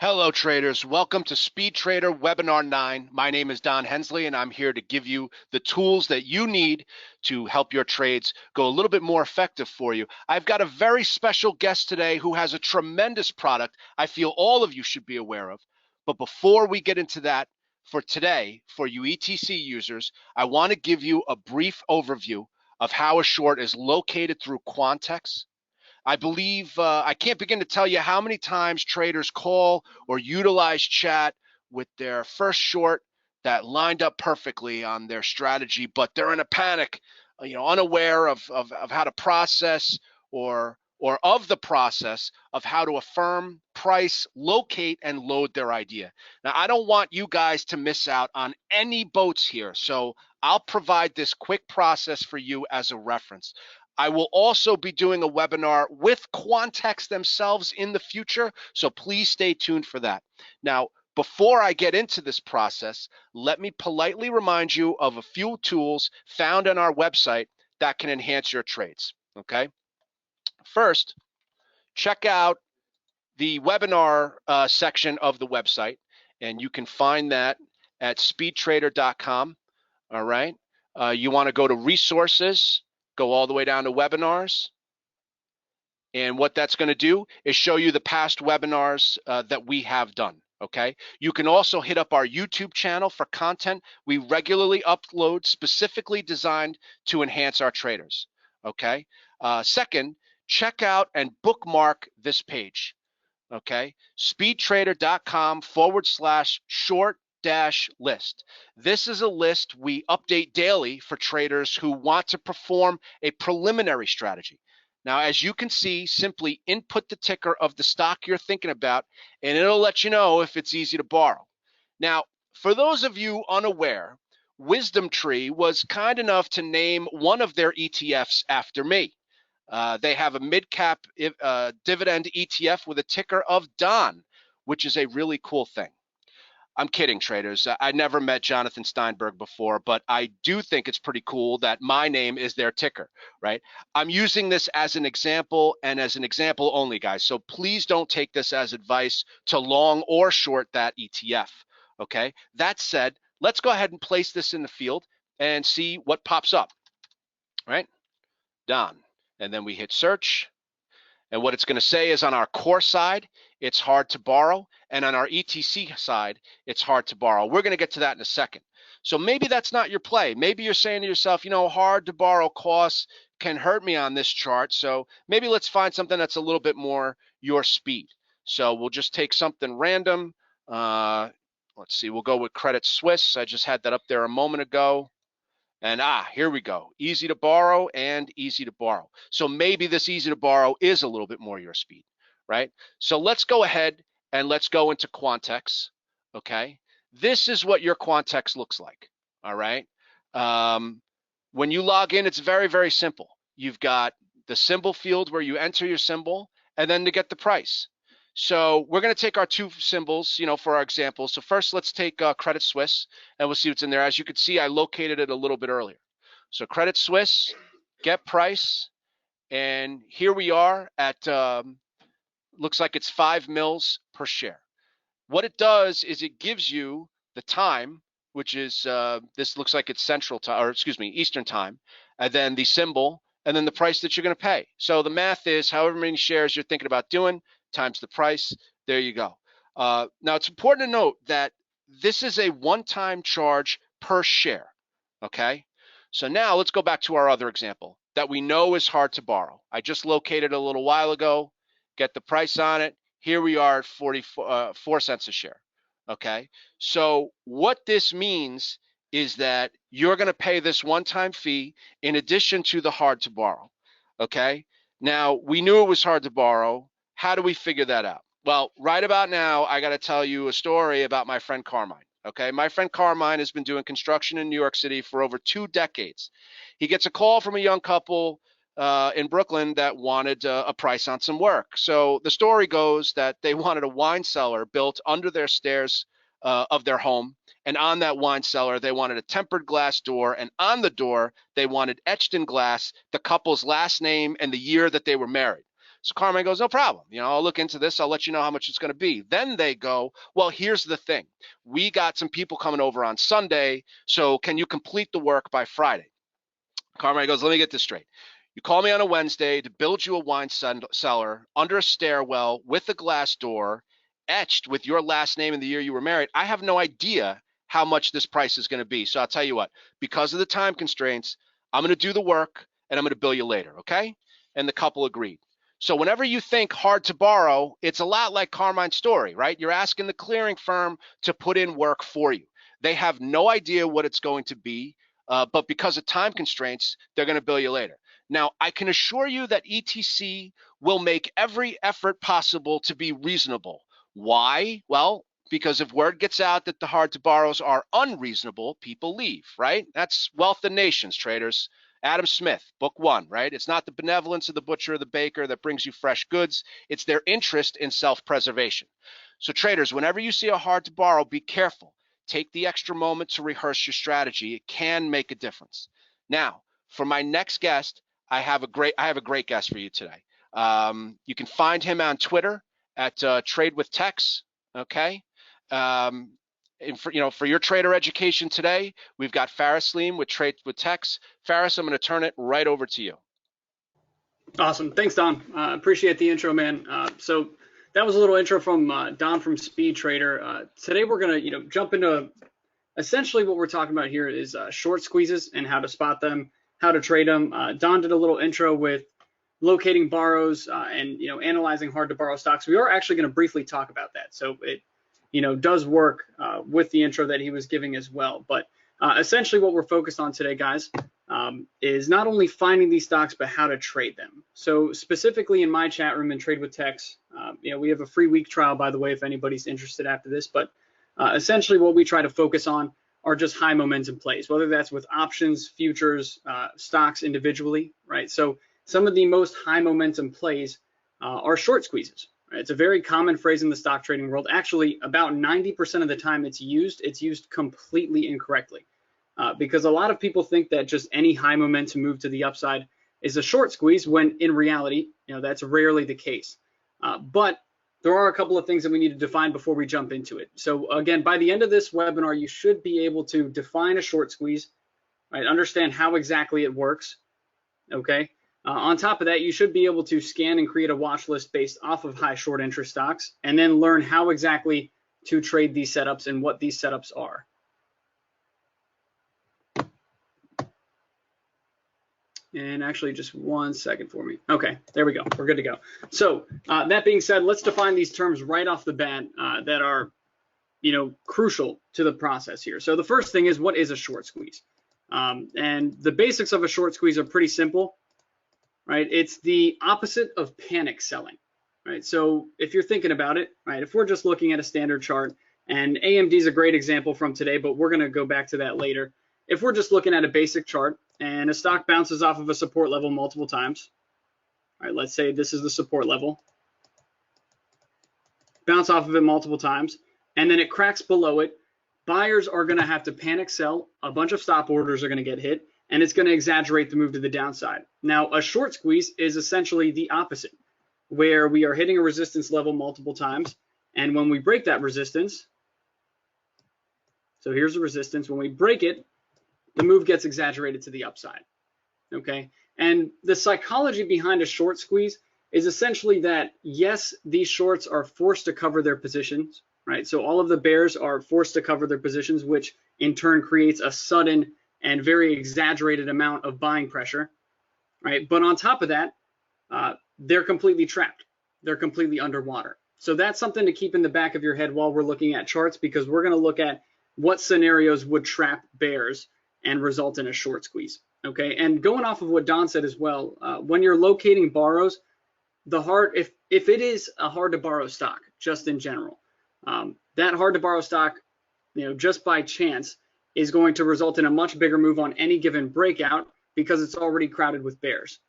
Hello traders, welcome to SpeedTrader Webinar 9. My name is Don Hensley and I'm here to give you the tools that you need to help your trades go a little bit more effective for you. I've got a very special guest today who has a tremendous product I feel all of you should be aware of. But before we get into that, for today, for you ETC users, I want to give you a brief overview of how a short is located through Quantex. I believe I can't begin to tell you how many times traders call or utilize chat with their first short that lined up perfectly on their strategy, but they're in a panic, unaware of how to process or of the process of how to affirm, price, locate, and load their idea. Now, I don't want you guys to miss out on any boats here, so I'll provide this quick process for you as a reference. I will also be doing a webinar with Quantex themselves in the future, so please stay tuned for that. Now, before I get into this process, let me politely remind you of a few tools found on our website that can enhance your trades, okay? First, check out the webinar section of the website, and you can find that at speedtrader.com, all right? You want to go to resources, go all the way down to webinars. And what that's going to do is show you the past webinars that we have done, okay? You can also hit up our YouTube channel for content we regularly upload specifically designed to enhance our traders, okay? Second, check out and bookmark this page, okay? speedtrader.com/short-list. This is a list we update daily for traders who want to perform a preliminary strategy. Now, as you can see, simply input the ticker of the stock you're thinking about, and it'll let you know if it's easy to borrow. Now, for those of you unaware, Wisdom Tree was kind enough to name one of their ETFs after me. They have a mid-cap dividend ETF with a ticker of DON, which is a really cool thing. I'm kidding, traders. I never met Jonathan Steinberg before, but I do think it's pretty cool that my name is their ticker, right? I'm using this as an example and as an example only, guys. So please don't take this as advice to long or short that ETF, okay? That said, let's go ahead and place this in the field and see what pops up, right? Done. And then we hit search. And what it's going to say is on our core side, it's hard to borrow. And on our ETC side, it's hard to borrow. We're going to get to that in a second. So maybe that's not your play. Maybe you're saying to yourself, you know, hard to borrow costs can hurt me on this chart. So maybe let's find something that's a little bit more your speed. So we'll just take something random. Let's see, we'll go with Credit Suisse. I just had that up there a moment ago. And here we go. Easy to borrow and easy to borrow. So maybe this easy to borrow is a little bit more your speed, right? So let's go ahead and let's go into Quantex, okay? This is what your Quantex looks like, all right? When you log in, it's very, very simple. You've got the symbol field where you enter your symbol and then to get the price. So we're going to take our two symbols, you know, for our example. So first, let's take Credit Suisse, and we'll see what's in there. As you can see, I located it a little bit earlier. So Credit Suisse, get price, and here we are at, looks like it's 5 mils per share. What it does is it gives you the time, which is, this looks like it's Central Time, or excuse me, Eastern Time, and then the symbol, and then the price that you're going to pay. So the math is however many shares you're thinking about doing, times the price. There you go. Now, it's important to note that this is a one-time charge per share, okay? So now let's go back to our other example that we know is hard to borrow. I just located a little while ago, get the price on it. Here we are at 4 cents a share, okay? So what this means is that you're going to pay this one-time fee in addition to the hard to borrow, okay? Now, we knew it was hard to borrow. How do we figure that out? Well, right about now, I got to tell you a story about my friend Carmine. Okay, my friend Carmine has been doing construction in New York City for over 2 decades. He gets a call from a young couple in Brooklyn that wanted a price on some work. So the story goes that they wanted a wine cellar built under their stairs of their home. And on that wine cellar, they wanted a tempered glass door. And on the door, they wanted etched in glass the couple's last name and the year that they were married. So Carmine goes, no problem. I'll look into this. I'll let you know how much it's going to be. Then they go, well, here's the thing. We got some people coming over on Sunday, so can you complete the work by Friday? Carmine goes, let me get this straight. You call me on a Wednesday to build you a wine cellar under a stairwell with a glass door, etched with your last name and the year you were married. I have no idea how much this price is going to be. So I'll tell you what, because of the time constraints, I'm going to do the work and I'm going to bill you later, okay? And the couple agreed. So whenever you think hard to borrow, it's a lot like Carmine's story, right? You're asking the clearing firm to put in work for you. They have no idea what it's going to be, but because of time constraints, they're going to bill you later. Now, I can assure you that ETC will make every effort possible to be reasonable. Why? Well, because if word gets out that the hard to borrows are unreasonable, people leave, right? That's Wealth of Nations, traders. Adam Smith, book 1, right? It's not the benevolence of the butcher or the baker that brings you fresh goods. It's their interest in self-preservation. So traders, whenever you see a hard to borrow, be careful. Take the extra moment to rehearse your strategy. It can make a difference. Now, for my next guest, I have a great guest for you today. You can find him on Twitter at Trade with Tex. Okay. And for your trader education today, we've got Faris Saleem with Trade with Tex. Faris, I'm going to turn it right over to you. Awesome. Thanks, Don. Appreciate the intro, man. So that was a little intro from Don from SpeedTrader. Today we're going to jump into essentially what we're talking about here is short squeezes and how to spot them, how to trade them. Don did a little intro with locating borrows and analyzing hard to borrow stocks. We are actually going to briefly talk about that. So it does work with the intro that he was giving as well. But essentially what we're focused on today, guys, is not only finding these stocks, but how to trade them. So specifically in my chat room in Trade with Tex, we have a free week trial, by the way, if anybody's interested after this. But essentially what we try to focus on are just high momentum plays, whether that's with options, futures, stocks individually, right? So some of the most high momentum plays are short squeezes. Right? It's a very common phrase in the stock trading world. Actually, about 90% of the time it's used completely incorrectly because a lot of people think that just any high momentum move to the upside is a short squeeze, when in reality, that's rarely the case. But there are a couple of things that we need to define before we jump into it. So again, by the end of this webinar, you should be able to define a short squeeze, right? Understand how exactly it works, okay? On top of that, you should be able to scan and create a watch list based off of high short interest stocks, and then learn how exactly to trade these setups and what these setups are. And actually, just 1 second for me. Okay, there we go. We're good to go. So that being said, let's define these terms right off the bat that are, crucial to the process here. So the first thing is, what is a short squeeze? And the basics of a short squeeze are pretty simple, right? It's the opposite of panic selling, right? So if you're thinking about it, right, if we're just looking at a standard chart, and AMD is a great example from today, but we're going to go back to that later. If we're just looking at a basic chart and a stock bounces off of a support level multiple times, all right, let's say this is the support level, bounce off of it multiple times, and then it cracks below it, buyers are going to have to panic sell, a bunch of stop orders are going to get hit, and it's going to exaggerate the move to the downside. Now, a short squeeze is essentially the opposite, where we are hitting a resistance level multiple times, and when we break that resistance, so here's the resistance, when we break it, the move gets exaggerated to the upside, okay? And the psychology behind a short squeeze is essentially that, yes, these shorts are forced to cover their positions, right? So all of the bears are forced to cover their positions, which in turn creates a sudden and very exaggerated amount of buying pressure, right? But on top of that, they're completely trapped. They're completely underwater. So that's something to keep in the back of your head while we're looking at charts, because we're going to look at what scenarios would trap bears and result in a short squeeze, okay? And going off of what Don said as well, when you're locating borrows, if it is a hard to borrow stock, just in general, that hard to borrow stock, just by chance, is going to result in a much bigger move on any given breakout because it's already crowded with bears,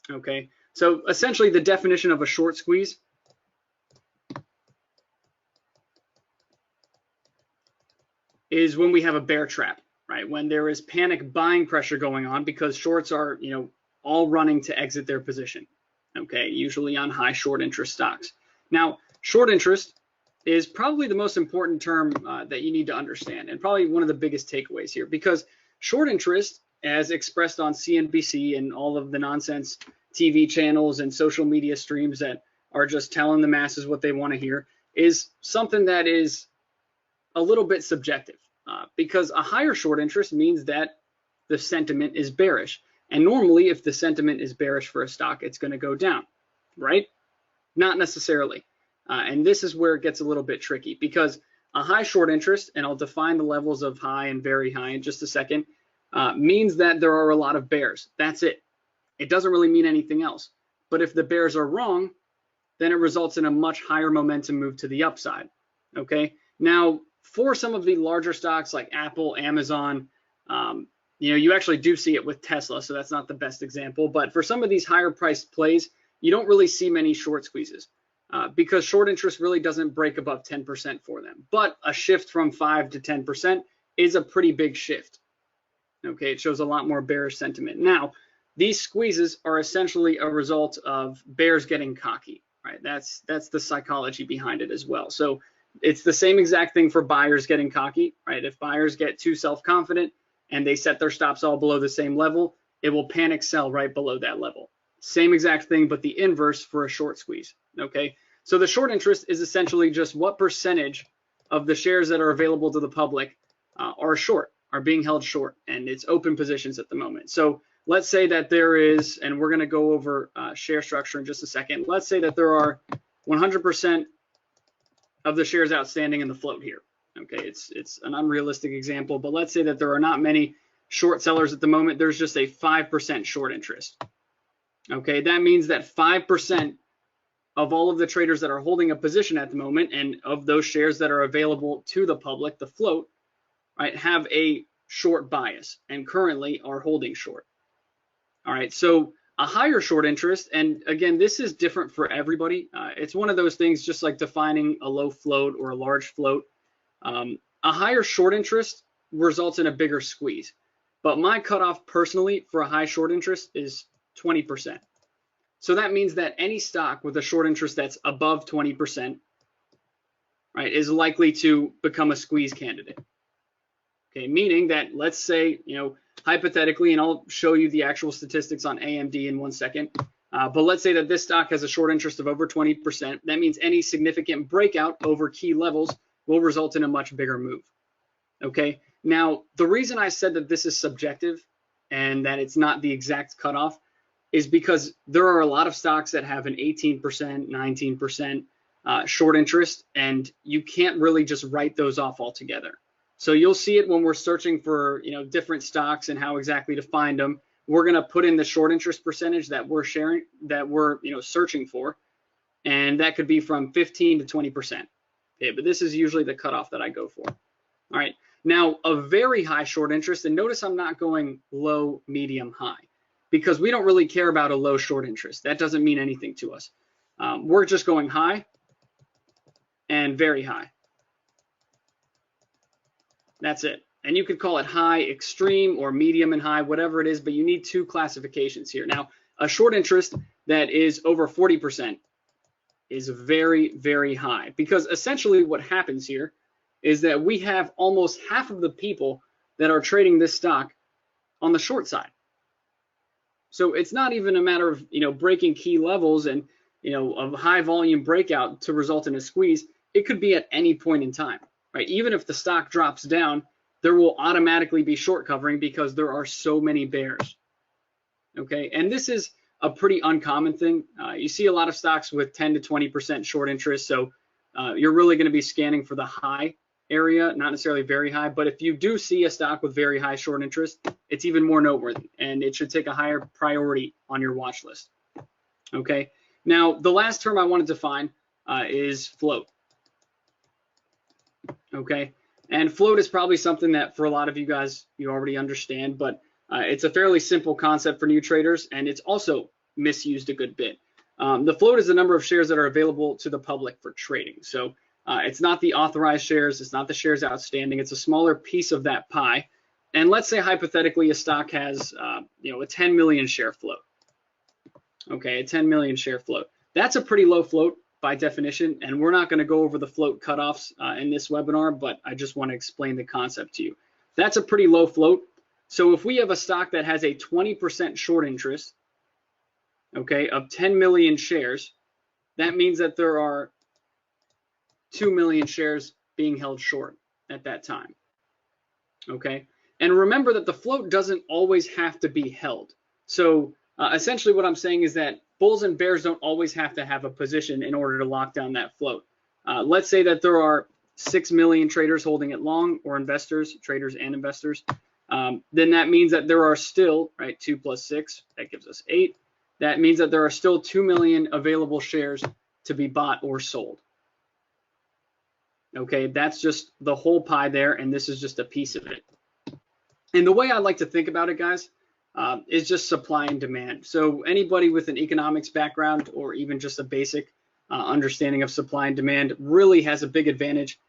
okay? So essentially the definition of a short squeeze is when we have a bear trap, right? When there is panic buying pressure going on because shorts are, all running to exit their position, okay, usually on high short interest stocks. Now, short interest is probably the most important term that you need to understand, and probably one of the biggest takeaways here, because short interest, as expressed on CNBC and all of the nonsense TV channels and social media streams that are just telling the masses what they want to hear, is something that is a little bit subjective, because a higher short interest means that the sentiment is bearish. And normally, if the sentiment is bearish for a stock, it's going to go down, right? Not necessarily. And this is where it gets a little bit tricky, because a high short interest, and I'll define the levels of high and very high in just a second, means that there are a lot of bears. That's it. It doesn't really mean anything else. But if the bears are wrong, then it results in a much higher momentum move to the upside. Okay. Now, for some of the larger stocks like Apple, Amazon, you actually do see it with Tesla, so that's not the best example. But for some of these higher priced plays, you don't really see many short squeezes because short interest really doesn't break above 10% for them. But a shift from 5 to 10% is a pretty big shift. Okay, it shows a lot more bearish sentiment. Now, these squeezes are essentially a result of bears getting cocky, right? That's the psychology behind it as well. So it's the same exact thing for buyers getting cocky, right? If buyers get too self-confident and they set their stops all below the same level, it will panic sell right below that level. Same exact thing, but the inverse for a short squeeze, okay? So the short interest is essentially just what percentage of the shares that are available to the public are short, are being held short, and it's open positions at the moment. So let's say that there is, and we're going to go over share structure in just a second. Let's say that there are 100% of the shares outstanding in the float here. Okay, it's an unrealistic example, but let's say that there are not many short sellers at the moment. There's just a 5% short interest. Okay, that means that 5% of all of the traders that are holding a position at the moment, and of those shares that are available to the public, the float, right, have a short bias and currently are holding short. All right, so a higher short interest, and again, this is different for everybody. It's one of those things, just like defining a low float or a large float. A higher short interest results in a bigger squeeze, but my cutoff personally for a high short interest is 20%. So that means that any stock with a short interest that's above 20%, right, is likely to become a squeeze candidate. Okay, meaning that, let's say, hypothetically, and I'll show you the actual statistics on AMD in 1 second, but let's say that this stock has a short interest of over 20%. That means any significant breakout over key levels will result in a much bigger move. Okay, now the reason I said that this is subjective and that it's not the exact cutoff is because there are a lot of stocks that have an 18%, 19% short interest, and you can't really just write those off altogether. So you'll see it when we're searching for different stocks and how exactly to find them. We're going to put in the short interest percentage that we're sharing, that we're searching for, and that could be from 15 to 20%. Okay, but this is usually the cutoff that I go for. All right, now a very high short interest, and notice I'm not going low, medium, high, because we don't really care about a low short interest. That doesn't mean anything to us. We're just going high and very high. That's it. And you could call it high, extreme, or medium and high, whatever it is, but you need two classifications here. Now, a short interest that is over 40% is very, very high, because essentially what happens here is that we have almost half of the people that are trading this stock on the short side. So it's not even a matter of breaking key levels and a high volume breakout to result in a squeeze. It could be at any point in time, right? Even if the stock drops down, there will automatically be short covering because there are so many bears. Okay, and this is a pretty uncommon thing. You see a lot of stocks with 10 to 20% short interest, so you're really going to be scanning for the high area, not necessarily very high. But if you do see a stock with very high short interest, it's even more noteworthy, and it should take a higher priority on your watch list. Okay, now the last term I want to define is float. Okay, and float is probably something that for a lot of you guys you already understand, but it's a fairly simple concept for new traders, and it's also misused a good bit. The float is the number of shares that are available to the public for trading. So it's not the authorized shares, it's not the shares outstanding, it's a smaller piece of that pie. And let's say hypothetically a stock has a 10 million share float. okay, a 10 million share float. That's a pretty low float by definition, and we're not going to go over the float cutoffs in this webinar, but I just want to explain the concept to you. That's a pretty low float. So if we have a stock that has a 20% short interest, okay, of 10 million shares, that means that there are 2 million shares being held short at that time, okay? And remember that the float doesn't always have to be held. So essentially what I'm saying is that bulls and bears don't always have to have a position in order to lock down that float. Let's say that there are 6 million traders holding it long, or investors, traders and investors. Then that means that there are still, right, 2 plus 6, that gives us 8. That means that there are still 2 million available shares to be bought or sold. Okay, that's just the whole pie there, and this is just a piece of it. And the way I like to think about it, guys, is just supply and demand. So anybody with an economics background or even just a basic understanding of supply and demand really has a big advantage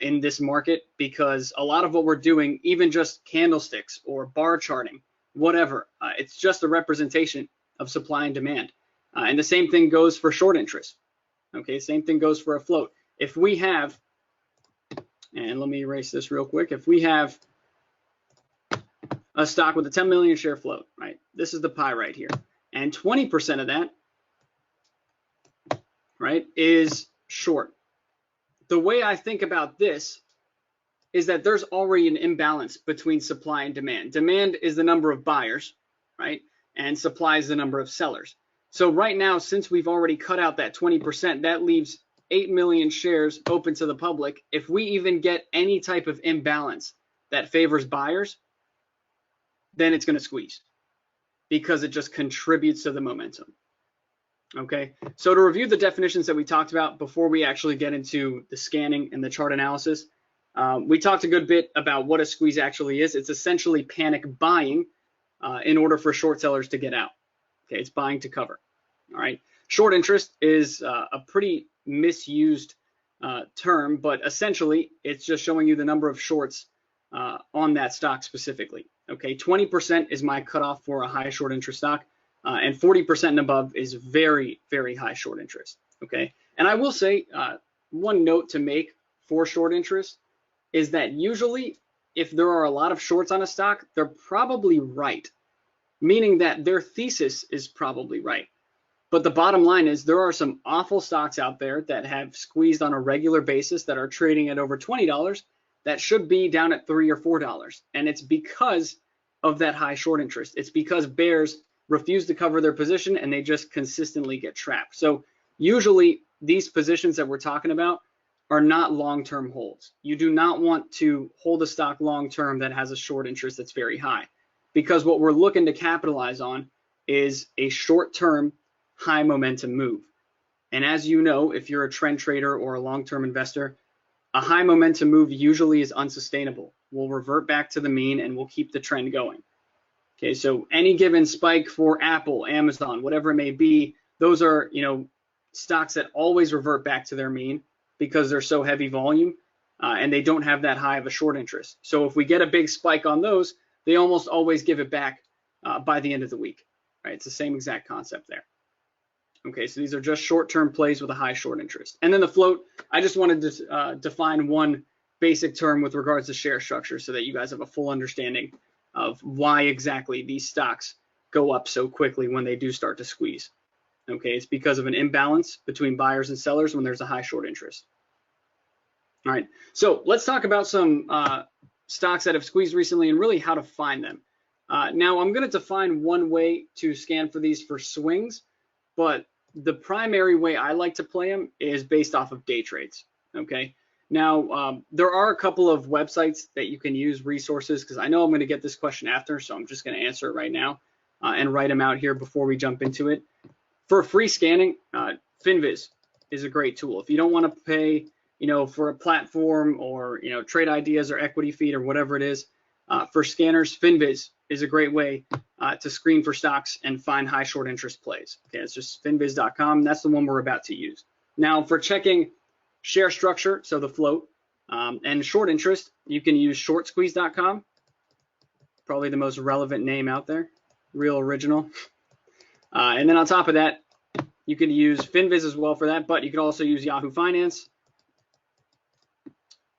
in this market, because a lot of what we're doing, even just candlesticks or bar charting, whatever, it's just a representation of supply and demand. And the same thing goes for short interest. Okay, same thing goes for a float. If we have, and let me erase this real quick, if we have a stock with a 10 million share float, right? This is the pie right here. And 20% of that, right, is short. The way I think about this is that there's already an imbalance between supply and demand. Demand is the number of buyers, right? And supply is the number of sellers. So right now, since we've already cut out that 20%, that leaves 8 million shares open to the public. If we even get any type of imbalance that favors buyers, then it's going to squeeze, because it just contributes to the momentum. Okay, so to review the definitions that we talked about before we actually get into the scanning and the chart analysis, we talked a good bit about what a squeeze actually is. It's essentially panic buying in order for short sellers to get out. Okay, it's buying to cover. All right, short interest is a pretty misused term, but essentially it's just showing you the number of shorts on that stock specifically. Okay, 20% is my cutoff for a high short interest stock, and 40% and above is very, very high short interest. Okay, and I will say one note to make for short interest is that usually if there are a lot of shorts on a stock, they're probably right, meaning that their thesis is probably right. But the bottom line is there are some awful stocks out there that have squeezed on a regular basis that are trading at over $20 that should be down at $3 or $4. And it's because of that high short interest. It's because bears refuse to cover their position and they just consistently get trapped. So usually these positions that we're talking about are not long-term holds. You do not want to hold a stock long-term that has a short interest that's very high, because what we're looking to capitalize on is a short-term high momentum move. And as you know, if you're a trend trader or a long-term investor, a high momentum move usually is unsustainable. We'll revert back to the mean and we'll keep the trend going. Okay, so any given spike for Apple, Amazon, whatever it may be, those are, stocks that always revert back to their mean because they're so heavy volume and they don't have that high of a short interest. So if we get a big spike on those, they almost always give it back by the end of the week, right? It's the same exact concept there. Okay, so these are just short-term plays with a high short interest. And then the float, I just wanted to define one basic term with regards to share structure so that you guys have a full understanding of why exactly these stocks go up so quickly when they do start to squeeze. Okay, it's because of an imbalance between buyers and sellers when there's a high short interest. All right, so let's talk about some stocks that have squeezed recently and really how to find them. Now, I'm going to define one way to scan for these for swings, but the primary way I like to play them is based off of day trades. Okay. Now, there are a couple of websites that you can use, resources, because I know I'm going to get this question after, so I'm just going to answer it right now and write them out here before we jump into it. For free scanning, FinViz is a great tool. If you don't want to pay, for a platform or, trade ideas or equity feed or whatever it is, for scanners, FinViz is a great way to screen for stocks and find high short interest plays. Okay, it's just finviz.com. That's the one we're about to use. Now, for checking share structure, so the float, and short interest, you can use shortsqueeze.com. Probably the most relevant name out there, real original. And then on top of that, you can use FinViz as well for that, but you can also use Yahoo Finance.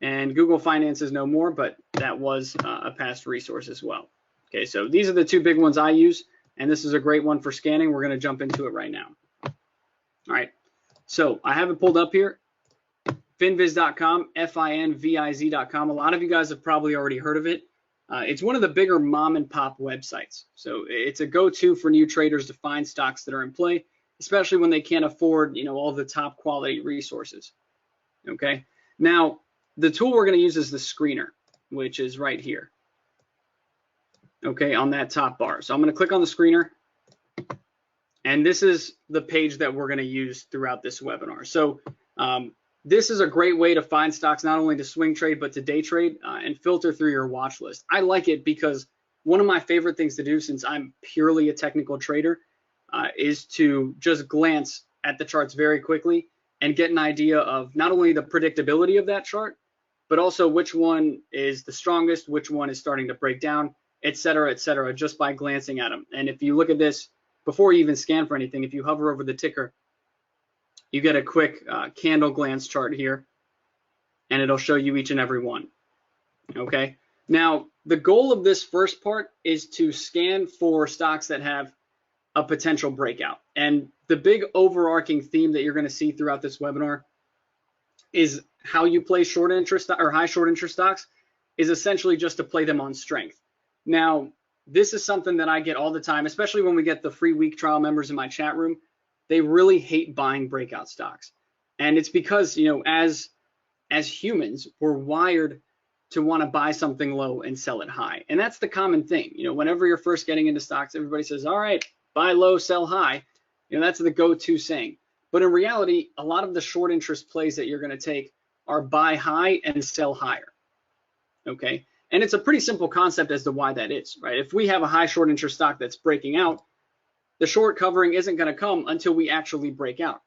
And Google Finance is no more, but that was a past resource as well. Okay, so these are the two big ones I use, and this is a great one for scanning. We're going to jump into it right now. All right, so I have it pulled up here, finviz.com, finviz.com. A lot of you guys have probably already heard of it. It's one of the bigger mom and pop websites. So it's a go-to for new traders to find stocks that are in play, especially when they can't afford, all the top quality resources. Okay, now the tool we're going to use is the screener, which is right here. Okay, on that top bar. So I'm going to click on the screener, and this is the page that we're going to use throughout this webinar. So this is a great way to find stocks, not only to swing trade, but to day trade and filter through your watch list. I like it because one of my favorite things to do, since I'm purely a technical trader, is to just glance at the charts very quickly and get an idea of not only the predictability of that chart, but also which one is the strongest, which one is starting to break down, et cetera, just by glancing at them. And if you look at this, before you even scan for anything, if you hover over the ticker, you get a quick candle glance chart here, and it'll show you each and every one. Okay. Now, the goal of this first part is to scan for stocks that have a potential breakout. And the big overarching theme that you're going to see throughout this webinar is how you play short interest or high short interest stocks is essentially just to play them on strength. Now, this is something that I get all the time, especially when we get the free week trial members in my chat room. They really hate buying breakout stocks. And it's because, as humans, we're wired to want to buy something low and sell it high. And that's the common thing. Whenever you're first getting into stocks, everybody says, all right, buy low, sell high. That's the go-to saying. But in reality, a lot of the short interest plays that you're going to take are buy high and sell higher. Okay. And it's a pretty simple concept as to why that is, right? If we have a high short interest stock that's breaking out, the short covering isn't going to come until we actually break out.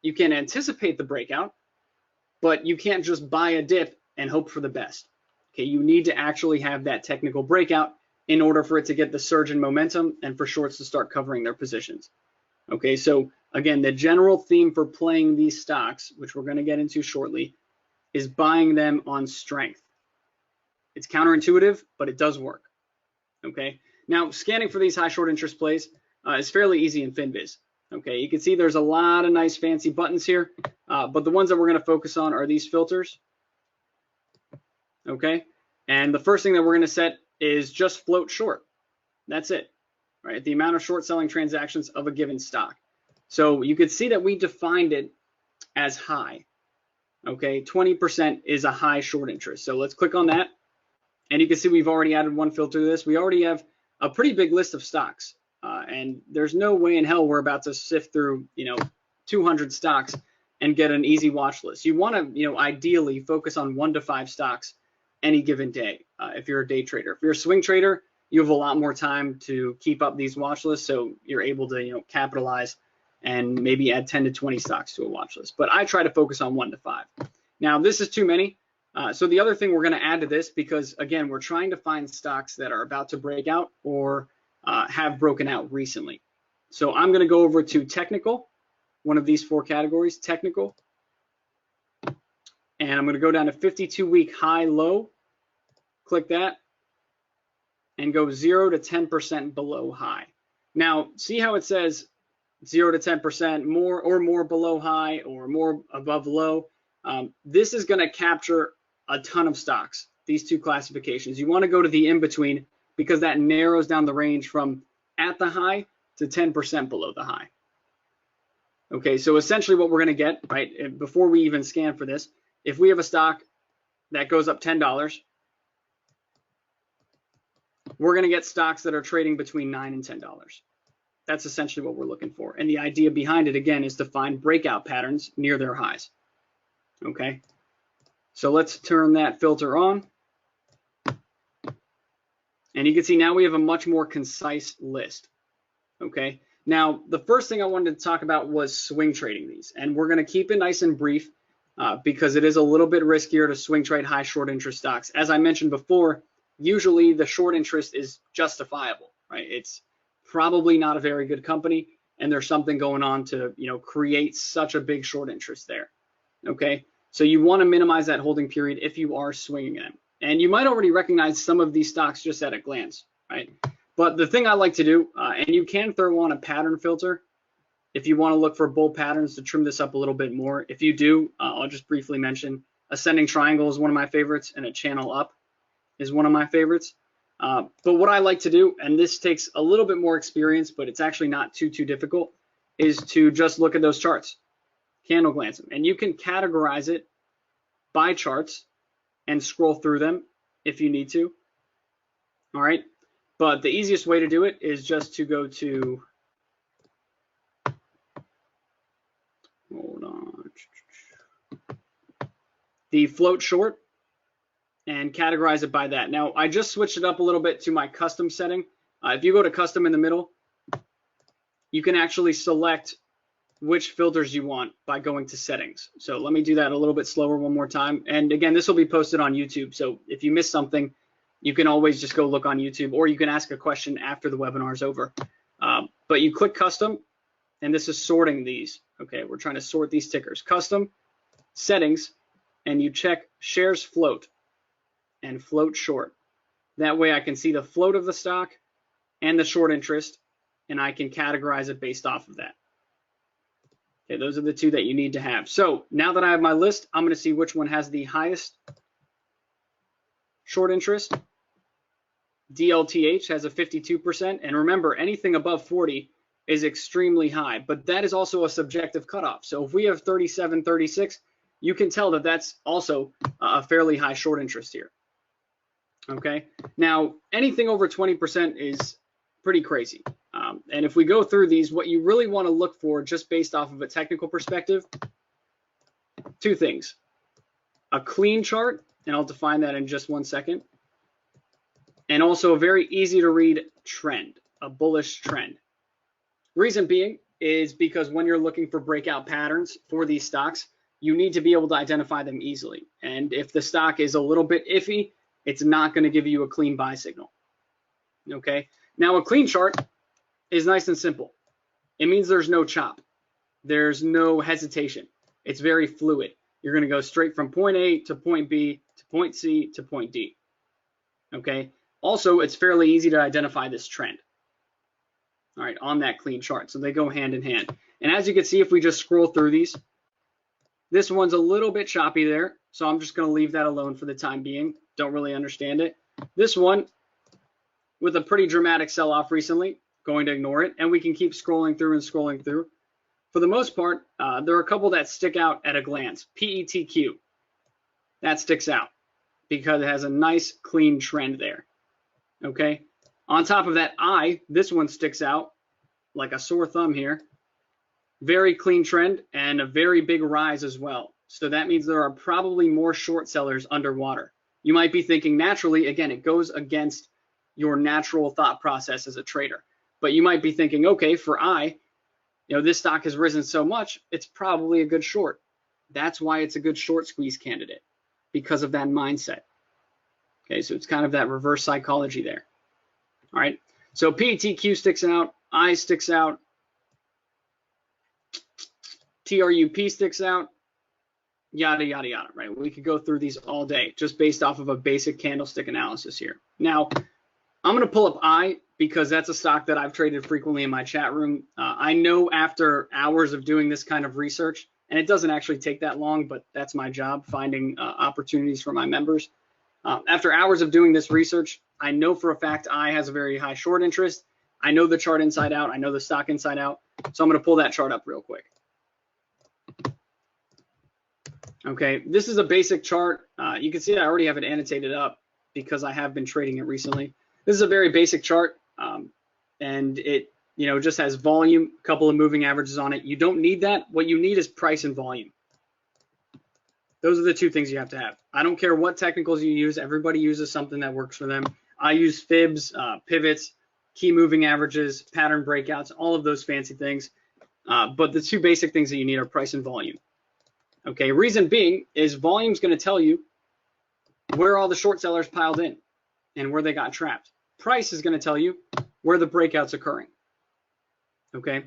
You can anticipate the breakout, but you can't just buy a dip and hope for the best. Okay, you need to actually have that technical breakout in order for it to get the surge in momentum and for shorts to start covering their positions. Okay, so again, the general theme for playing these stocks, which we're going to get into shortly, is buying them on strength. It's counterintuitive, but it does work. Okay, now scanning for these high short interest plays is fairly easy in FinViz. Okay, you can see there's a lot of nice fancy buttons here, but the ones that we're going to focus on are these filters. Okay, and the first thing that we're going to set is just float short. That's it, right? The amount of short selling transactions of a given stock. So you could see that we defined it as high. Okay, 20% is a high short interest. So let's click on that, and you can see we've already added one filter to this. We already have a pretty big list of stocks. And there's no way in hell we're about to sift through, 200 stocks and get an easy watch list. You want to, ideally focus on 1 to 5 stocks any given day. If you're a day trader, if you're a swing trader, you have a lot more time to keep up these watch lists, so you're able to, capitalize and maybe add 10 to 20 stocks to a watch list. But I try to focus on 1 to 5. Now, this is too many. So the other thing we're going to add to this, because again, we're trying to find stocks that are about to break out or have broken out recently. So I'm going to go over to technical, one of these 4 categories, technical, and I'm going to go down to 52-week high low, click that, and go 0 to 10% below high. Now, see how it says 0 to 10% more below high or more above low? This is going to capture a ton of stocks, these 2 classifications. You want to go to the in-between, because that narrows down the range from at the high to 10% below the high. Okay, so essentially what we're going to get, right, before we even scan for this, if we have a stock that goes up $10, we're going to get stocks that are trading between $9 and $10. That's essentially what we're looking for. And the idea behind it, again, is to find breakout patterns near their highs. Okay, so let's turn that filter on. And you can see now we have a much more concise list. Okay, now the first thing I wanted to talk about was swing trading these. And we're going to keep it nice and brief because it is a little bit riskier to swing trade high short interest stocks. As I mentioned before, usually the short interest is justifiable, right? It's probably not a very good company. and there's something going on to, create such a big short interest there. Okay, so you want to minimize that holding period if you are swinging them. And you might already recognize some of these stocks just at a glance, right? But the thing I like to do, and you can throw on a pattern filter if you want to look for bull patterns to trim this up a little bit more. If you do, I'll just briefly mention ascending triangle is one of my favorites, and a channel up is one of my favorites. But what I like to do, and this takes a little bit more experience, but it's actually not too difficult, is to just look at those charts, candle glance them, and you can categorize it by charts and scroll through them if you need to. All right, but the easiest way to do it is just to go to, hold on, the float short, and categorize it by that. Now, I just switched it up a little bit to my custom setting. If you go to custom in the middle, you can actually select which filters you want by going to settings. So let me do that a little bit slower one more time. And again, this will be posted on YouTube. So if you miss something, you can always just go look on YouTube, or you can ask a question after the webinar is over. But you click custom, and this is sorting these. Okay, we're trying to sort these tickers. Custom, settings, and you check shares float and float short. That way I can see the float of the stock and the short interest, and I can categorize it based off of that. Okay, those are the two that you need to have. So now that I have my list, I'm going to see which one has the highest short interest. DLTH has a 52%, and remember, anything above 40 is extremely high, but that is also a subjective cutoff. So if we have 37, 36, you can tell that that's also a fairly high short interest here. Okay, now anything over 20% is pretty crazy. And if we go through these, what you really want to look for just based off of a technical perspective, two things: a clean chart, and I'll define that in just 1 second, and also a very easy to read trend, a bullish trend. Reason being is because when you're looking for breakout patterns for these stocks, you need to be able to identify them easily. And if the stock is a little bit iffy, it's not going to give you a clean buy signal. Okay, now a clean chart is nice and simple. It means there's no chop. There's no hesitation. It's very fluid. You're going to go straight from point A to point B to point C to point D. Okay, also it's fairly easy to identify this trend. All right, on that clean chart. So they go hand in hand. And as you can see, if we just scroll through these, this one's a little bit choppy there. So I'm just going to leave that alone for the time being. Don't really understand it. This one, with a pretty dramatic sell-off recently, going to ignore it, and we can keep scrolling through and scrolling through. For the most part, there are a couple that stick out at a glance. PETQ, that sticks out because it has a nice clean trend there. Okay, on top of that, this one sticks out like a sore thumb here. Very clean trend and a very big rise as well. So that means there are probably more short sellers underwater. You might be thinking naturally, again, it goes against your natural thought process as a trader. But you might be thinking, okay, for this stock has risen so much, it's probably a good short. That's why it's a good short squeeze candidate, because of that mindset. Okay, so it's kind of that reverse psychology there. All right, so PETQ sticks out, I sticks out, TRUP sticks out, yada, yada, yada, right? We could go through these all day just based off of a basic candlestick analysis here. Now, I'm going to pull up I because that's a stock that I've traded frequently in my chat room. I know after hours of doing this kind of research, and it doesn't actually take that long, but that's my job, finding opportunities for my members. After hours of doing this research, I know for a fact I has a very high short interest. I know the chart inside out. I know the stock inside out. So I'm going to pull that chart up real quick. Okay, this is a basic chart. You can see I already have it annotated up because I have been trading it recently. This is a very basic chart, and it just has volume, a couple of moving averages on it. You don't need that. What you need is price and volume. Those are the two things you have to have. I don't care what technicals you use. Everybody uses something that works for them. I use fibs, pivots, key moving averages, pattern breakouts, all of those fancy things. But the two basic things that you need are price and volume. Okay, reason being is volume is going to tell you where all the short sellers piled in and where they got trapped. Price is going to tell you where the breakout's occurring. Okay,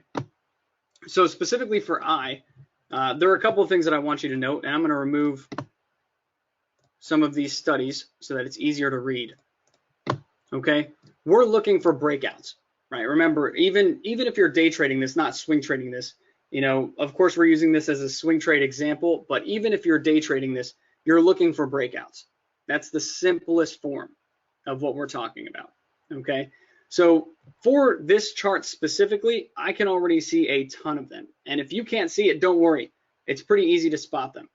So specifically for I, there are a couple of things that I want you to note, and I'm going to remove some of these studies so that it's easier to read. Okay, we're looking for breakouts, right? Remember, even if you're day trading this, not swing trading this, you know, of course we're using this as a swing trade example, but even if you're day trading this, you're looking for breakouts. That's the simplest form of what we're talking about. Okay, so for this chart specifically, I can already see a ton of them, and if you can't see it, don't worry, it's pretty easy to spot them.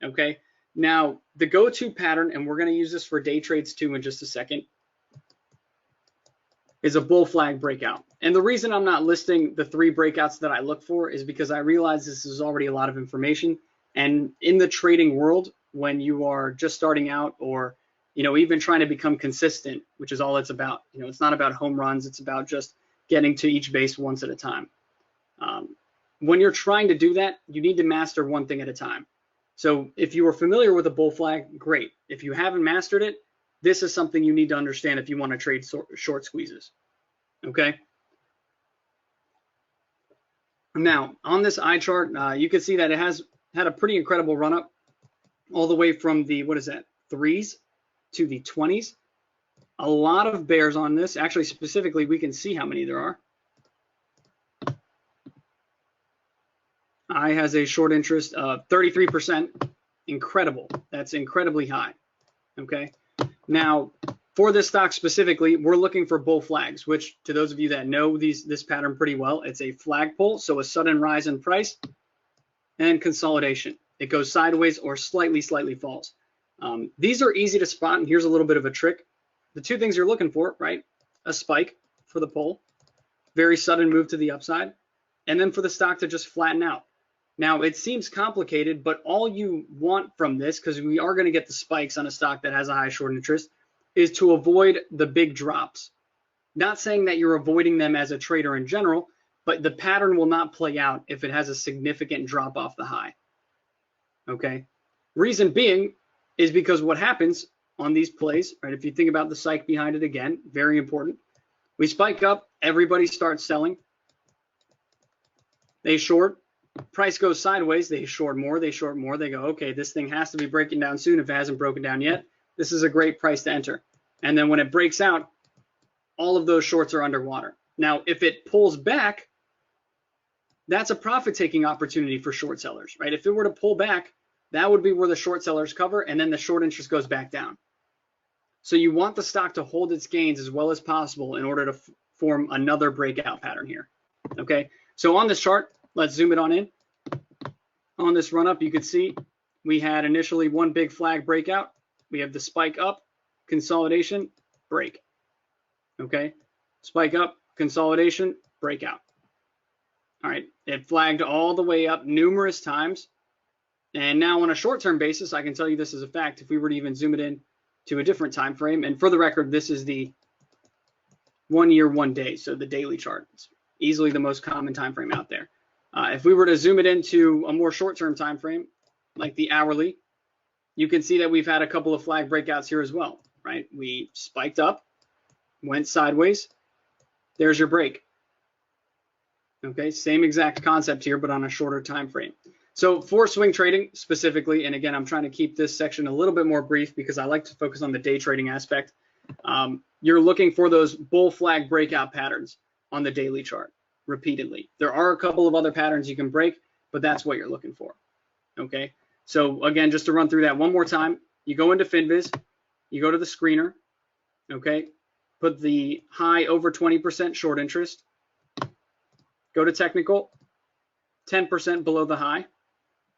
Okay, now the go-to pattern, and we're going to use this for day trades too in just a second, is a bull flag breakout. And the reason I'm not listing the 3 breakouts that I look for is because I realize this is already a lot of information. And in the trading world, when you are just starting out, or you know, even trying to become consistent, which is all it's about, you know, it's not about home runs, it's about just getting to each base once at a time. When you're trying to do that, you need to master one thing at a time. So if you are familiar with a bull flag, great. If you haven't mastered it, this is something you need to understand if you want to trade short squeezes. Okay. Now on this eye chart, you can see that it has had a pretty incredible run up all the way from the, what is that, 3s to the 20s. A lot of bears on this. Actually, specifically, we can see how many there are. I has a short interest of 33%. Incredible. That's incredibly high. Okay. Now, for this stock specifically, we're looking for bull flags, which to those of you that know this pattern pretty well, it's a flagpole, so a sudden rise in price, and consolidation. It goes sideways or slightly falls. These are easy to spot, and here's a little bit of a trick. The 2 things you're looking for, right? A spike for the pull, very sudden move to the upside, and then for the stock to just flatten out. Now, it seems complicated, but all you want from this, because we are going to get the spikes on a stock that has a high short interest, is to avoid the big drops. Not saying that you're avoiding them as a trader in general, but the pattern will not play out if it has a significant drop off the high. Okay? Reason being is because what happens on these plays, right? If you think about the psych behind it again, very important. We spike up, everybody starts selling. They short. Price goes sideways, they short more, they go, okay, this thing has to be breaking down soon. If it hasn't broken down yet, this is a great price to enter. And then when it breaks out, all of those shorts are underwater. Now, if it pulls back, that's a profit-taking opportunity for short sellers, right? If it were to pull back, that would be where the short sellers cover, and then the short interest goes back down. So you want the stock to hold its gains as well as possible in order to form another breakout pattern here, okay? So on this chart, let's zoom it on in. On this run up, you can see we had initially one big flag breakout. We have the spike up, consolidation, break. Okay, spike up, consolidation, breakout. All right, it flagged all the way up numerous times. And now on a short-term basis, I can tell you this is a fact. If we were to even zoom it in to a different time frame, and for the record, this is the 1 year, 1 day, so the daily chart. It's easily the most common time frame out there. If we were to zoom it into a more short-term time frame, like the hourly, you can see that we've had a couple of flag breakouts here as well, right? We spiked up, went sideways. There's your break. Okay, same exact concept here, but on a shorter time frame. So for swing trading specifically, and again, I'm trying to keep this section a little bit more brief because I like to focus on the day trading aspect. You're looking for those bull flag breakout patterns on the daily chart repeatedly. There are a couple of other patterns you can break, but that's what you're looking for. Okay, so again, just to run through that one more time, you go into FinViz, you go to the screener, okay, put the high over 20% short interest, go to technical, 10% below the high.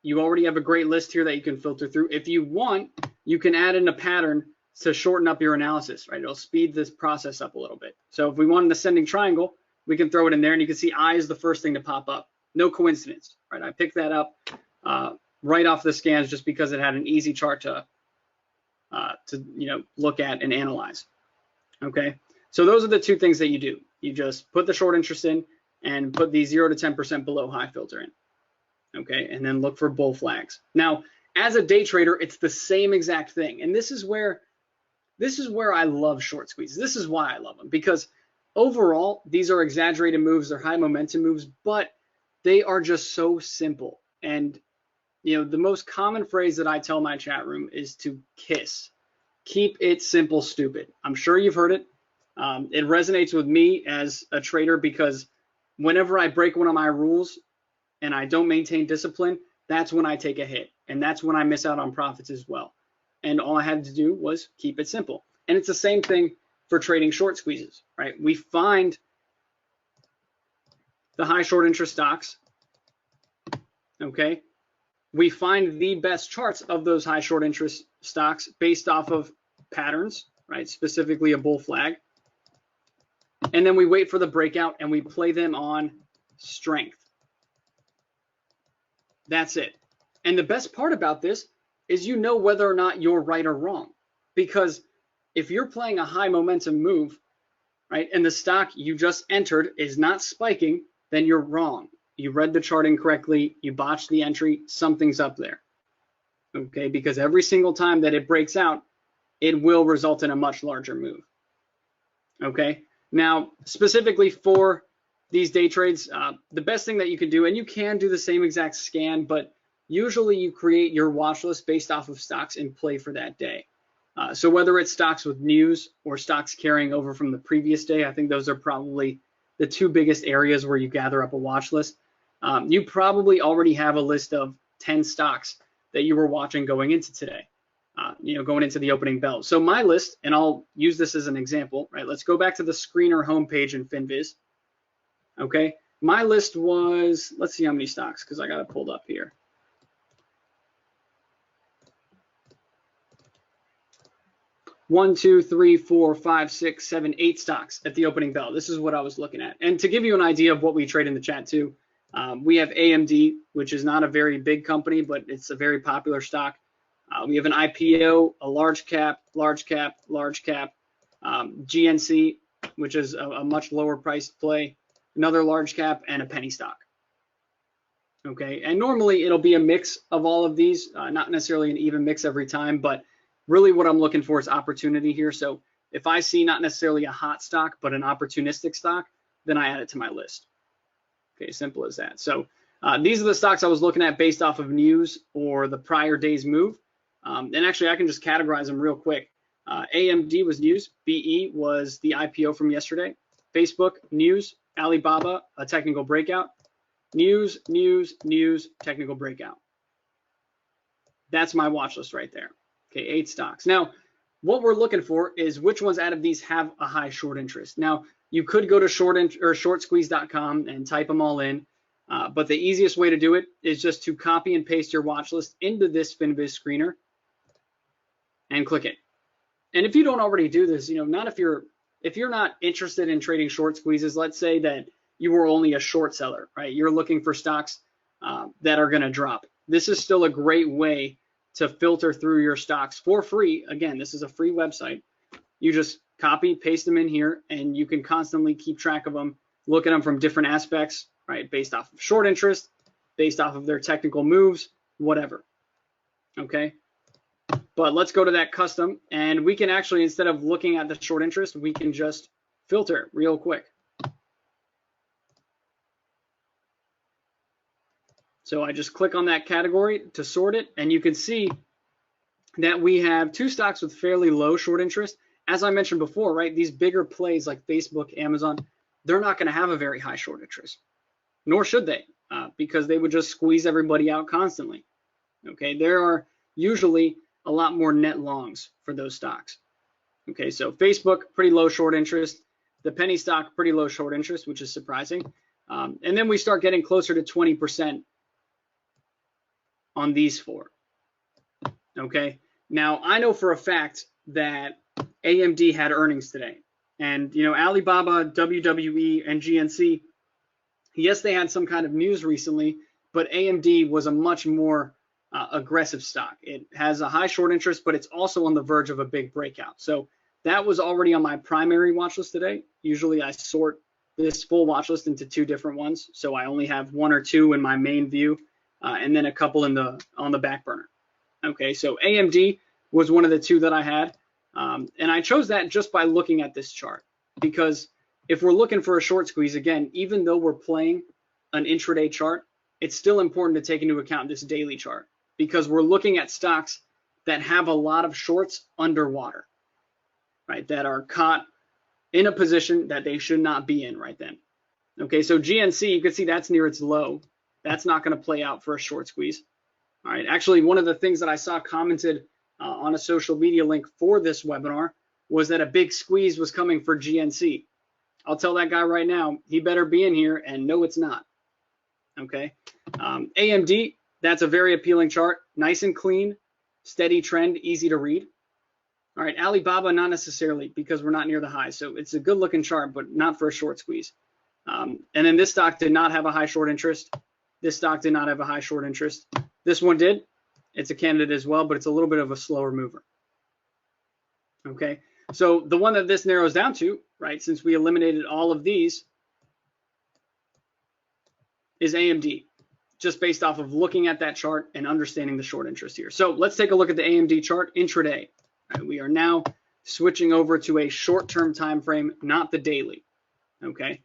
You already have a great list here that you can filter through. If you want, you can add in a pattern to shorten up your analysis, right? It'll speed this process up a little bit. So if we want an ascending triangle, we can throw it in there, and you can see I is the first thing to pop up. No coincidence, right? I picked that up right off the scans just because it had an easy chart to look at and analyze. Okay, so those are the 2 things that you do. You just put the short interest in and put the 0 to 10% below high filter in. Okay, and then look for bull flags. Now, as a day trader, it's the same exact thing, and this is where I love short squeezes. This is why I love them, because overall, these are exaggerated moves, they're high momentum moves, but they are just so simple. And you know, the most common phrase that I tell my chat room is to KISS. Keep it simple, stupid. I'm sure you've heard it. It resonates with me as a trader because whenever I break one of my rules and I don't maintain discipline, that's when I take a hit. And that's when I miss out on profits as well. And all I had to do was keep it simple. And it's the same thing for trading short squeezes, right? We find the high short interest stocks, okay? We find the best charts of those high short interest stocks based off of patterns, right? Specifically a bull flag. And then we wait for the breakout and we play them on strength. That's it. And the best part about this is you know whether or not you're right or wrong. Because if you're playing a high momentum move, right, and the stock you just entered is not spiking, then you're wrong. You read the chart incorrectly, you botched the entry, something's up there. Okay, because every single time that it breaks out, it will result in a much larger move. Okay, now specifically for these day trades, the best thing that you can do, and you can do the same exact scan, but usually you create your watch list based off of stocks in play for that day. So whether it's stocks with news or stocks carrying over from the previous day, I think those are probably the two biggest areas where you gather up a watch list. You probably already have a list of 10 stocks that you were watching going into today, going into the opening bell. So my list, and I'll use this as an example, right? Let's go back to the screener homepage in FinViz. Okay, my list was, let's see how many stocks, because I got it pulled up here. One, two, three, four, five, six, seven, 8 stocks at the opening bell. This is what I was looking at. And to give you an idea of what we trade in the chat too, we have AMD, which is not a very big company, but it's a very popular stock. We have an IPO, a large cap, large cap, large cap, GNC, which is a much lower priced play, another large cap, and a penny stock. Okay, and normally it'll be a mix of all of these, not necessarily an even mix every time, but really what I'm looking for is opportunity here. So if I see not necessarily a hot stock, but an opportunistic stock, then I add it to my list. Okay, simple as that. So these are the stocks I was looking at based off of news or the prior day's move. And actually, I can just categorize them real quick. AMD was news. BE was the IPO from yesterday. Facebook, news. Alibaba, a technical breakout. News, news, news, technical breakout. That's my watch list right there. Okay, 8 stocks. Now, what we're looking for is which ones out of these have a high short interest. Now, you could go to shortsqueeze.com and type them all in, but the easiest way to do it is just to copy and paste your watch list into this FinViz screener and click it. And if you don't already do this, not if you're not interested in trading short squeezes, let's say that you were only a short seller, right? You're looking for stocks that are going to drop. This is still a great way to filter through your stocks for free. Again, this is a free website. You just copy, paste them in here, and you can constantly keep track of them, look at them from different aspects, right? Based off of short interest, based off of their technical moves, whatever. Okay. But let's go to that custom, and we can actually, instead of looking at the short interest, we can just filter real quick. So I just click on that category to sort it, and you can see that we have 2 stocks with fairly low short interest. As I mentioned before, right, these bigger plays like Facebook, Amazon, they're not going to have a very high short interest, nor should they, because they would just squeeze everybody out constantly. Okay, there are usually a lot more net longs for those stocks. Okay, so Facebook, pretty low short interest. The penny stock, pretty low short interest, which is surprising. And then we start getting closer to 20% on these 4. Okay, now I know for a fact that AMD had earnings today, and Alibaba, WWE, and GNC, yes, they had some kind of news recently, but AMD was a much more aggressive stock. It has a high short interest, but it's also on the verge of a big breakout. So that was already on my primary watch list today. Usually I sort this full watch list into 2 different ones, so I only have 1 or 2 in my main view, and then a couple on the back burner. Okay, so AMD was one of the 2 that I had, and I chose that just by looking at this chart, because if we're looking for a short squeeze, again, even though we're playing an intraday chart, it's still important to take into account this daily chart, because we're looking at stocks that have a lot of shorts underwater, right? That are caught in a position that they should not be in right then. Okay, so GNC, you can see that's near its low. That's not going to play out for a short squeeze. All right, actually, one of the things that I saw commented on a social media link for this webinar was that a big squeeze was coming for GNC. I'll tell that guy right now, he better be in here, and no, it's not. Okay, AMD, that's a very appealing chart, nice and clean, steady trend, easy to read. All right, Alibaba, not necessarily, because we're not near the high. So it's a good looking chart, but not for a short squeeze. And then this stock did not have a high short interest. This stock did not have a high short interest. This one did. It's a candidate as well, but it's a little bit of a slower mover. Okay, so the one that this narrows down to, right, since we eliminated all of these, is AMD, just based off of looking at that chart and understanding the short interest here. So let's take a look at the AMD chart intraday. Right, we are now switching over to a short-term time frame, not the daily. Okay,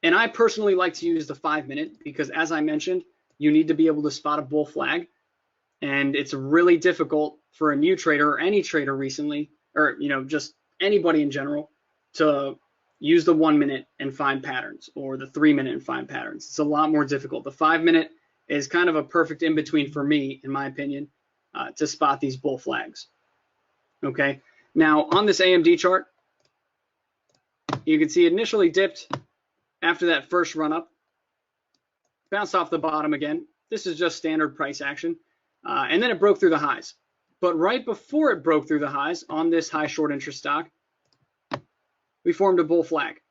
and I personally like to use the 5-minute because, as I mentioned, you need to be able to spot a bull flag, and it's really difficult for a new trader or any trader recently, or just anybody in general, to use the 1-minute and find patterns, or the 3-minute and find patterns. It's a lot more difficult. The 5-minute is kind of a perfect in-between for me, in my opinion, to spot these bull flags. Okay, now on this AMD chart, you can see it initially dipped after that first run up, bounced off the bottom again. This is just standard price action, and then it broke through the highs. But right before it broke through the highs on this high short interest stock, we formed a bull flag.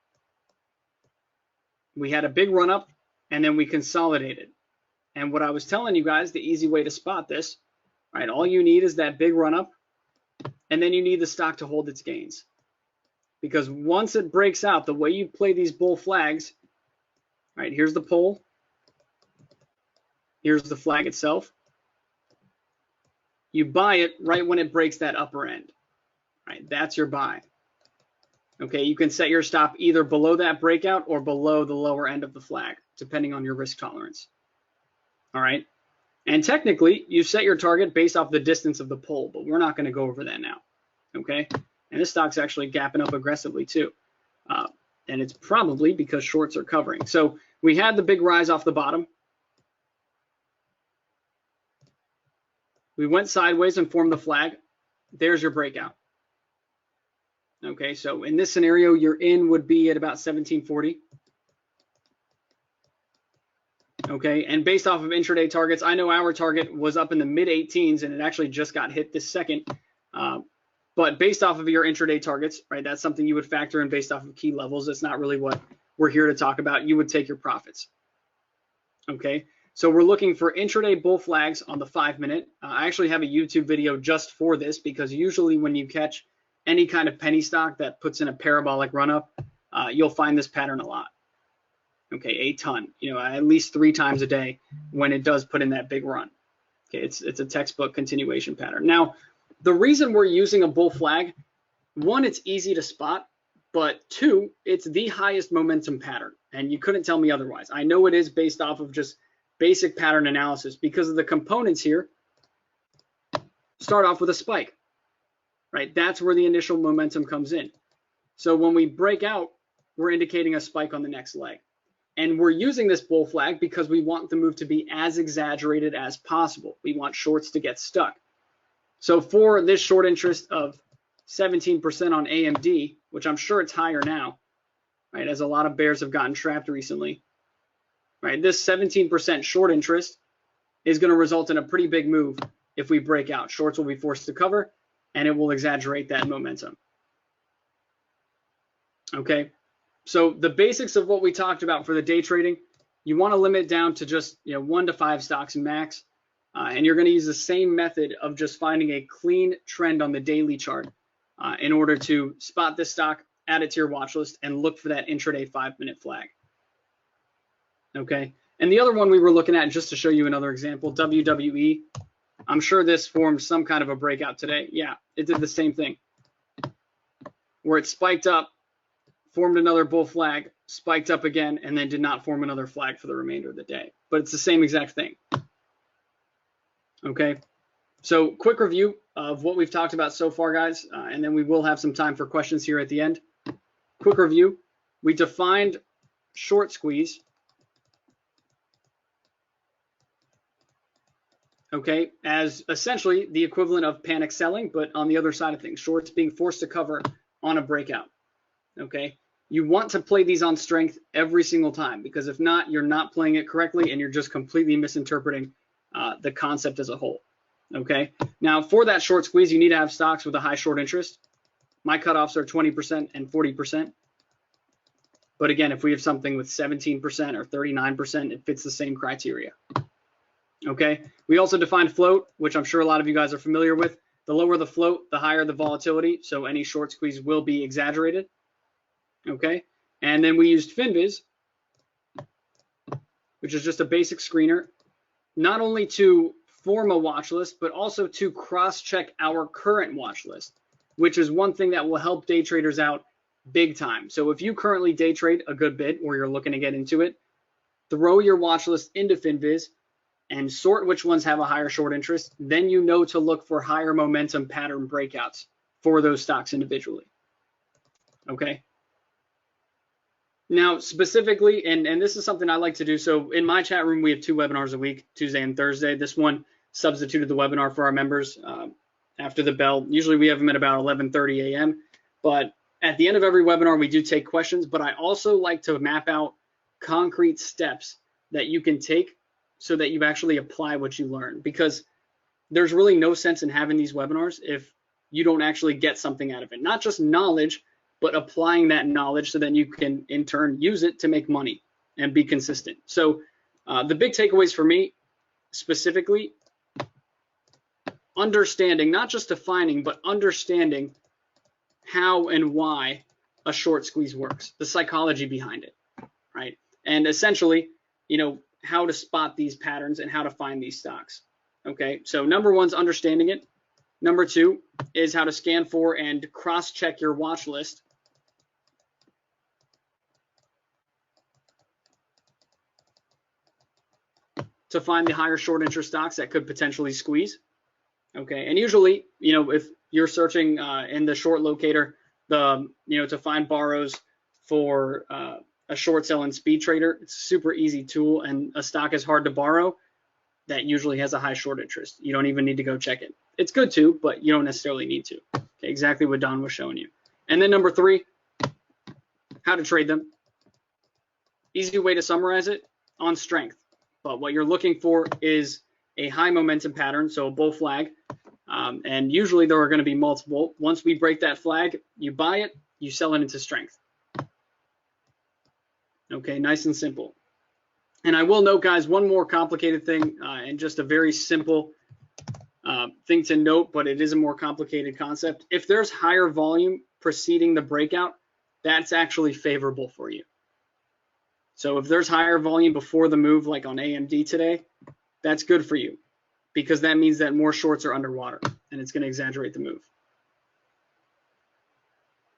We had a big run up, and then we consolidated. And what I was telling you guys, the easy way to spot this, right? All you need is that big run up, and then you need the stock to hold its gains. Because once it breaks out, the way you play these bull flags, right, here's the pole, here's the flag itself. You buy it right when it breaks that upper end, right? That's your buy. Okay, you can set your stop either below that breakout or below the lower end of the flag, depending on your risk tolerance. All right, and technically, you set your target based off the distance of the pole, but we're not going to go over that now. Okay, and this stock's actually gapping up aggressively too, and it's probably because shorts are covering. So we had the big rise off the bottom. We went sideways and formed the flag. There's your breakout. Okay, so in this scenario, your in would be at about 1740. Okay, and based off of intraday targets, I know our target was up in the mid-18s, and it actually just got hit this second. But based off of your intraday targets, right, that's something you would factor in based off of key levels. That's not really what we're here to talk about. You would take your profits. Okay, so we're looking for intraday bull flags on the 5-minute. I actually have a YouTube video just for this, because usually when you catch any kind of penny stock that puts in a parabolic run-up, you'll find this pattern a lot. Okay, a ton, at least 3 times a day when it does put in that big run. Okay, it's a textbook continuation pattern. Now, the reason we're using a bull flag, 1, it's easy to spot, but 2, it's the highest momentum pattern, and you couldn't tell me otherwise. I know it is based off of just basic pattern analysis, because of the components here start off with a spike, right? That's where the initial momentum comes in. So when we break out, we're indicating a spike on the next leg. And we're using this bull flag because we want the move to be as exaggerated as possible. We want shorts to get stuck. So for this short interest of 17% on AMD, which I'm sure it's higher now, right, as a lot of bears have gotten trapped recently, right, this 17% short interest is going to result in a pretty big move if we break out. Shorts will be forced to cover, and it will exaggerate that momentum. Okay, so the basics of what we talked about for the day trading, you want to limit down to just 1 to 5 stocks max, and you're going to use the same method of just finding a clean trend on the daily chart in order to spot this stock, add it to your watch list, and look for that intraday 5-minute flag. Okay, and the other one we were looking at, just to show you another example, WWE. I'm sure this formed some kind of a breakout today. Yeah, it did the same thing, where it spiked up, formed another bull flag, spiked up again, and then did not form another flag for the remainder of the day. But it's the same exact thing. Okay, so quick review of what we've talked about so far, guys, and then we will have some time for questions here at the end. Quick review. We defined short squeeze, okay, as essentially the equivalent of panic selling, but on the other side of things, shorts being forced to cover on a breakout. Okay, you want to play these on strength every single time, because if not, you're not playing it correctly and you're just completely misinterpreting the concept as a whole. Okay, now for that short squeeze, you need to have stocks with a high short interest. My cutoffs are 20% and 40%. But again, if we have something with 17% or 39%, it fits the same criteria. Okay, we also defined float, which I'm sure a lot of you guys are familiar with. The lower the float, the higher the volatility. So any short squeeze will be exaggerated. Okay, and then we used FinViz, which is just a basic screener, not only to form a watch list, but also to cross-check our current watch list, which is one thing that will help day traders out big time. So if you currently day trade a good bit, or you're looking to get into it, throw your watch list into FinViz and sort which ones have a higher short interest. Then you know to look for higher momentum pattern breakouts for those stocks individually. Okay. Now, specifically, and this is something I like to do. So in my chat room, we have 2 webinars a week, Tuesday and Thursday. This one substituted the webinar for our members after the bell. Usually we have them at about 11:30 a.m. But at the end of every webinar, we do take questions. But I also like to map out concrete steps that you can take so that you actually apply what you learn. Because there's really no sense in having these webinars if you don't actually get something out of it. Not just knowledge, but applying that knowledge so that you can in turn use it to make money and be consistent. So the big takeaways for me specifically, understanding, not just defining, but understanding how and why a short squeeze works, the psychology behind it, right? And essentially, you know, how to spot these patterns and how to find these stocks. Okay, so number 1 is understanding it. Number 2 is how to scan for and cross-check your watch list. To find the higher short interest stocks that could potentially squeeze. Okay, and usually, you know, if you're searching in the short locator, to find borrows for a short sell in SpeedTrader, it's a super easy tool, and a stock is hard to borrow that usually has a high short interest. You don't even need to go check it. It's good to, but you don't necessarily need to. Okay, exactly what Don was showing you. And then number 3, how to trade them. Easy way to summarize it, on strength. But what you're looking for is a high momentum pattern, so a bull flag, and usually there are going to be multiple. Once we break that flag, you buy it, you sell it into strength. Okay, nice and simple. And I will note, guys, one more complicated thing, and just a very simple thing to note, but it is a more complicated concept. If there's higher volume preceding the breakout, that's actually favorable for you. So if there's higher volume before the move, like on AMD today, that's good for you, because that means that more shorts are underwater and it's going to exaggerate the move.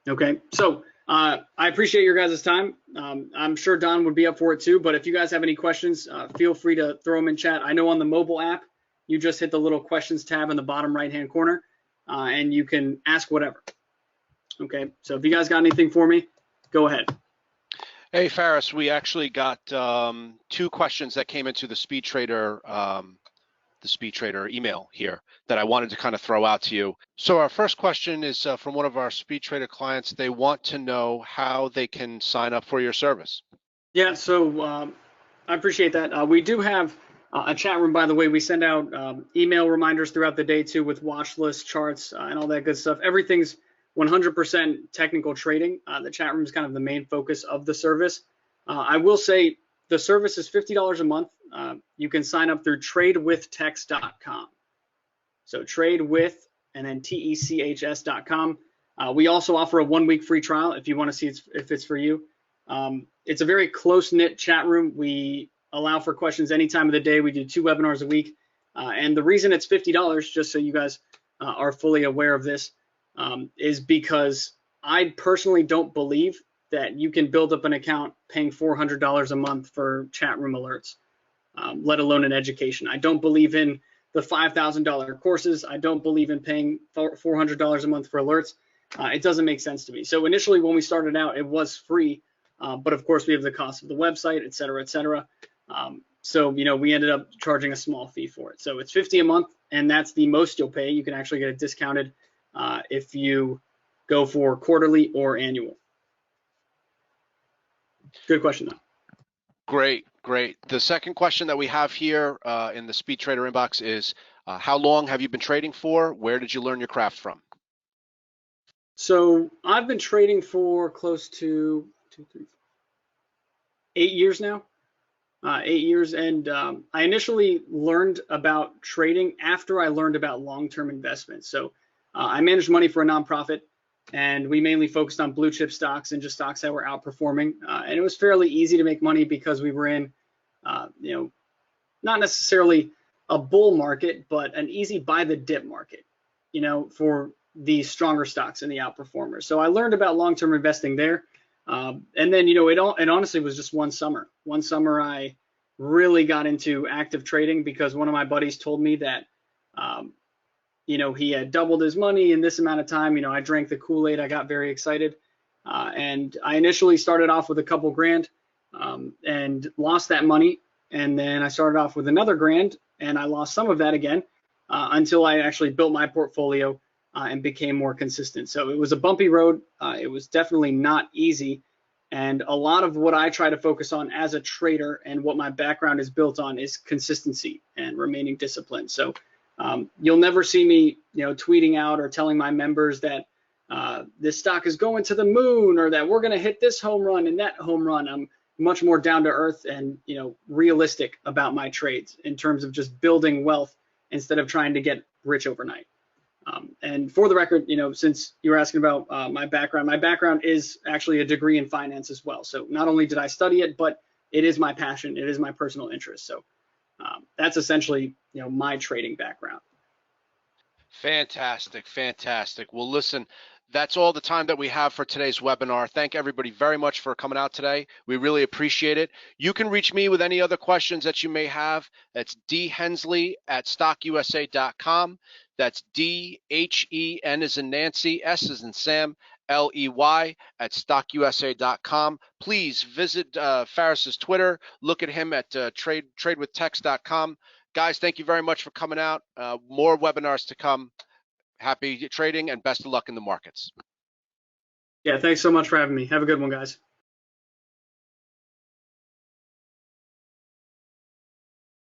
Okay, so I appreciate your guys' time. I'm sure Don would be up for it too, but if you guys have any questions, feel free to throw them in chat. I know on the mobile app, you just hit the little questions tab in the bottom right-hand corner, and you can ask whatever. Okay, so if you guys got anything for me, go ahead. Hey, Faris, we actually got 2 questions that came into the SpeedTrader email here that I wanted to kind of throw out to you. So our first question is from one of our SpeedTrader clients. They want to know how they can sign up for your service. Yeah, so I appreciate that. We do have a chat room, by the way. We send out email reminders throughout the day too, with watch lists, charts, and all that good stuff. Everything's 100% technical trading. The chat room is kind of the main focus of the service. I will say the service is $50 a month. You can sign up through tradewithtex.com. So tradewith and then TECHS.com. We also offer a 1-week free trial if you want to see if it's for you. It's a very close-knit chat room. We allow for questions any time of the day. We do 2 webinars a week. And the reason it's $50, just so you guys are fully aware of this, is because I personally don't believe that you can build up an account paying $400 a month for chat room alerts, let alone an education. I don't believe in the $5,000 courses. I don't believe in paying $400 a month for alerts. It doesn't make sense to me. So initially when we started out, it was free, but of course we have the cost of the website, et cetera, et cetera. So, we ended up charging a small fee for it. So it's $50 a month, and that's the most you'll pay. You can actually get it discounted if you go for quarterly or annual. Good question, though. Great, great. The second question that we have here in the SpeedTrader inbox is, how long have you been trading for? Where did you learn your craft from? So I've been trading for close to 8 years now. 8 years, and I initially learned about trading after I learned about long-term investments. So I managed money for a nonprofit, and we mainly focused on blue chip stocks and just stocks that were outperforming. And it was fairly easy to make money because we were in, not necessarily a bull market, but an easy buy the dip market, for the stronger stocks and the outperformers. So I learned about long-term investing there. And then, it honestly was just one summer. One summer I really got into active trading because one of my buddies told me that, he had doubled his money in this amount of time. I drank the Kool-Aid. I got very excited. And I initially started off with a couple grand and lost that money. And then I started off with another grand and I lost some of that again until I actually built my portfolio and became more consistent. So it was a bumpy road. It was definitely not easy. And a lot of what I try to focus on as a trader and what my background is built on is consistency and remaining disciplined. So you'll never see me, tweeting out or telling my members that this stock is going to the moon or that we're going to hit this home run and that home run. I'm much more down to earth and, realistic about my trades in terms of just building wealth instead of trying to get rich overnight. And for the record, since you were asking about my background is actually a degree in finance as well. So not only did I study it, but it is my passion. It is my personal interest. So that's essentially, my trading background. Fantastic, fantastic. Well, listen, that's all the time that we have for today's webinar. Thank everybody very much for coming out today. We really appreciate it. You can reach me with any other questions that you may have. That's dhensley@stockusa.com. That's DHEN as in Nancy, S as in Sam, LEY @stockusa.com. Please visit Faris's Twitter. Look at him at tradewithtex.com. Guys, thank you very much for coming out. More webinars to come. Happy trading and best of luck in the markets. Yeah, thanks so much for having me. Have a good one, guys.